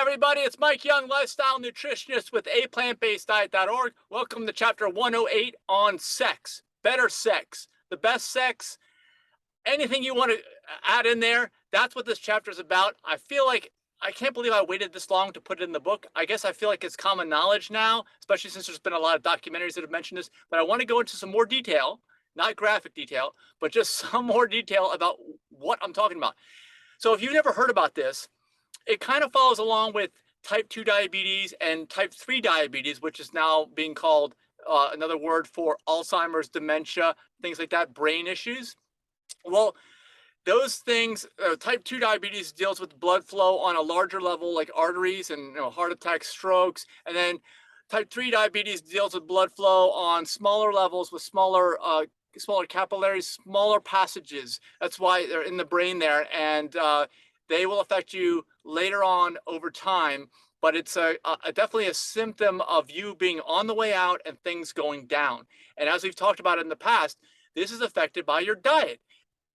everybody, it's Mike Young, lifestyle nutritionist with aPlantBasedDiet.org. Welcome to chapter 108 on sex, better sex, the best sex, anything you want to add in there. That's what this chapter is about. I feel like I can't believe I waited this long to put it in the book. I guess I feel like it's common knowledge now, especially since there's been a lot of documentaries that have mentioned this, but I want to go into some more detail, not graphic detail, but just some more detail about what I'm talking about. So if you've never heard about this, it kind of follows along with type 2 diabetes and type 3 diabetes, which is now being called another word for Alzheimer's, dementia, things like that, brain issues. Well, those things, type 2 diabetes deals with blood flow on a larger level, like arteries and heart attacks, strokes. And then type 3 diabetes deals with blood flow on smaller levels with smaller capillaries, smaller passages. That's why they're in the brain there. And they will affect you later on over time, but it's definitely a symptom of you being on the way out and things going down. And as we've talked about in the past, this is affected by your diet.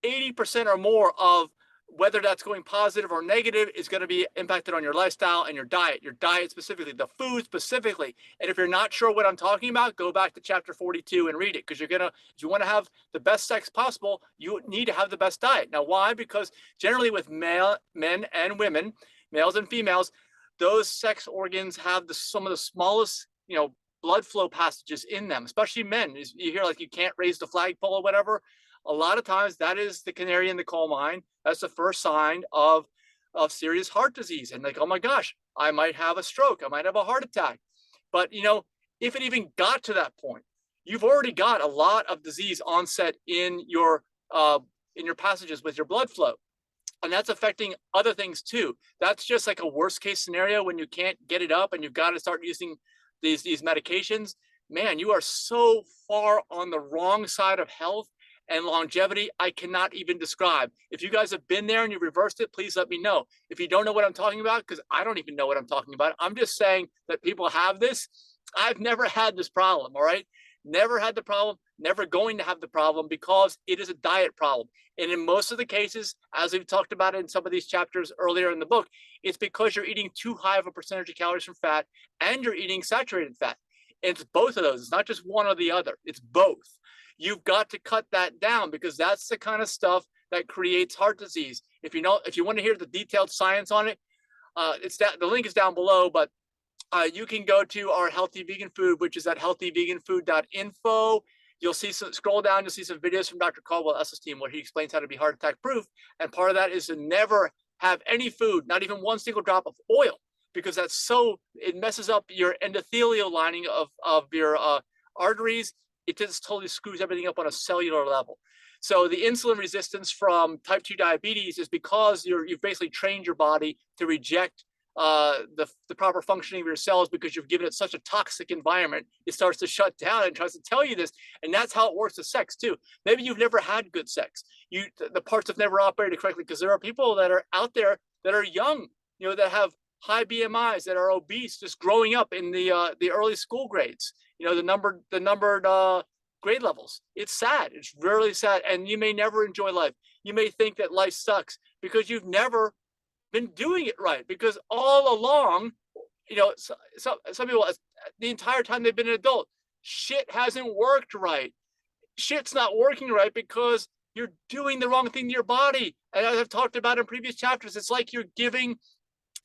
80% or more of whether that's going positive or negative is going to be impacted on your lifestyle and your diet specifically, the food specifically. And if you're not sure what I'm talking about, go back to chapter 42 and read it, because if you want to have the best sex possible, you need to have the best diet. Now, why? Because generally with men and women, males and females, those sex organs have some of the smallest, blood flow passages in them, especially men. You hear like you can't raise the flagpole or whatever. A lot of times that is the canary in the coal mine. That's the first sign of serious heart disease. And like, oh my gosh, I might have a stroke. I might have a heart attack. But, if it even got to that point, you've already got a lot of disease onset in your passages with your blood flow. And that's affecting other things too. That's just like a worst case scenario when you can't get it up and you've got to start using these medications. Man, you are so far on the wrong side of health and longevity, I cannot even describe. If you guys have been there and you reversed it, please let me know. If you don't know what I'm talking about, because I don't even know what I'm talking about, I'm just saying that people have this. I've never had this problem, all right? Never had the problem, never going to have the problem, because it is a diet problem. And in most of the cases, as we've talked about in some of these chapters earlier in the book, it's because you're eating too high of a percentage of calories from fat and you're eating saturated fat. It's both of those. It's not just one or the other. It's both. You've got to cut that down, because that's the kind of stuff that creates heart disease. If you want to hear the detailed science on it, the link is down below, but you can go to our healthy vegan food, which is at healthyveganfood.info. You'll scroll down, you'll see some videos from Dr. Caldwell Essel's team where he explains how to be heart attack proof. And part of that is to never have any food, not even one single drop of oil, because it messes up your endothelial lining of your arteries. It just totally screws everything up on a cellular level. So the insulin resistance from type 2 diabetes is because you've basically trained your body to reject the proper functioning of your cells, because you've given it such a toxic environment. It starts to shut down and tries to tell you this. And that's how it works with sex too. Maybe you've never had good sex. The parts have never operated correctly, because there are people that are out there that are young, that have high BMIs, that are obese, just growing up in the early school grades. The numbered grade levels. It's sad. It's really sad. And you may never enjoy life. You may think that life sucks because you've never been doing it right. Because all along, some people, the entire time they've been an adult, shit hasn't worked right. Shit's not working right because you're doing the wrong thing to your body. And as I've talked about in previous chapters, it's like you're giving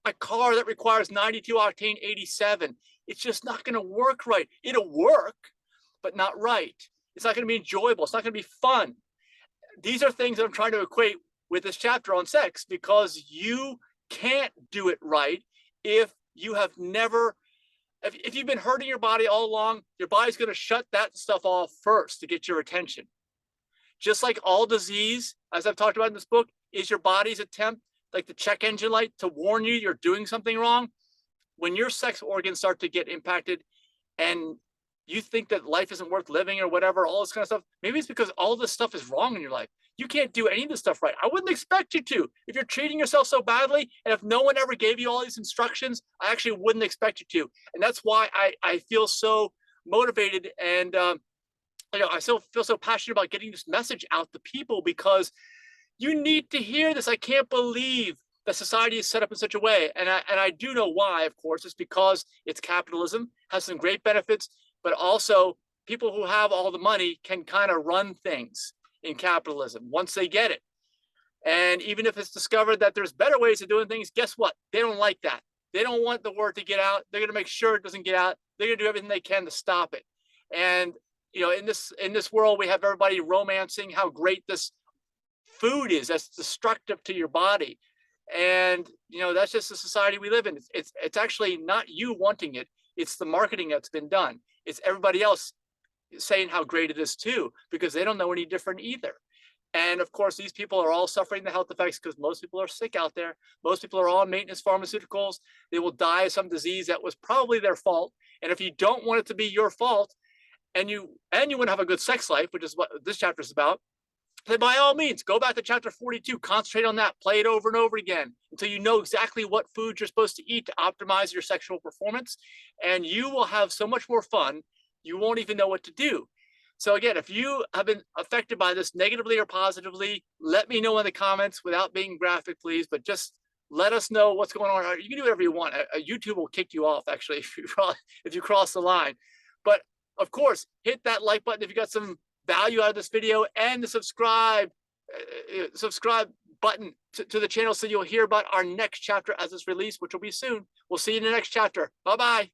a car that requires 92 octane 87. It's just not going to work right. It'll work, but not right. It's not going to be enjoyable. It's not going to be fun. These are things that I'm trying to equate with this chapter on sex, because you can't do it right if you have never, if you've been hurting your body all along, your body's going to shut that stuff off first to get your attention. Just like all disease, as I've talked about in this book, is your body's attempt, like the check engine light, to warn you you're doing something wrong. When your sex organs start to get impacted and you think that life isn't worth living or whatever, all this kind of stuff, maybe it's because all this stuff is wrong in your life. You can't do any of this stuff right. I wouldn't expect you to. If you're treating yourself so badly, and if no one ever gave you all these instructions, I actually wouldn't expect you to. And that's why I feel so motivated, and I still feel so passionate about getting this message out to people, because you need to hear this. I can't believe the society is set up in such a way, and I do know why, of course. It's because it's capitalism, has some great benefits, but also people who have all the money can kind of run things in capitalism once they get it. And even if it's discovered that there's better ways of doing things, guess what? They don't like that. They don't want the word to get out. They're going to make sure it doesn't get out. They're going to do everything they can to stop it. And in this world, we have everybody romancing how great this food is that's destructive to your body. And that's just the society we live in. It's actually not you wanting it. It's the marketing that's been done. It's everybody else saying how great it is too, because they don't know any different either. And of course, these people are all suffering the health effects because most people are sick out there. Most people are on maintenance pharmaceuticals. They will die of some disease that was probably their fault. And if you don't want it to be your fault, and you want to have a good sex life, which is what this chapter is about, then by all means, go back to chapter 42, concentrate on that, play it over and over again until you know exactly what food you're supposed to eat to optimize your sexual performance. And you will have so much more fun, you won't even know what to do. So again, if you have been affected by this negatively or positively, let me know in the comments without being graphic, please, but just let us know what's going on. You can do whatever you want. YouTube will kick you off, actually, if you cross the line. But of course, hit that like button if you got some value out of this video, and the subscribe button to the channel so you'll hear about our next chapter as it's released, which will be soon. We'll see you in the next chapter. Bye-bye.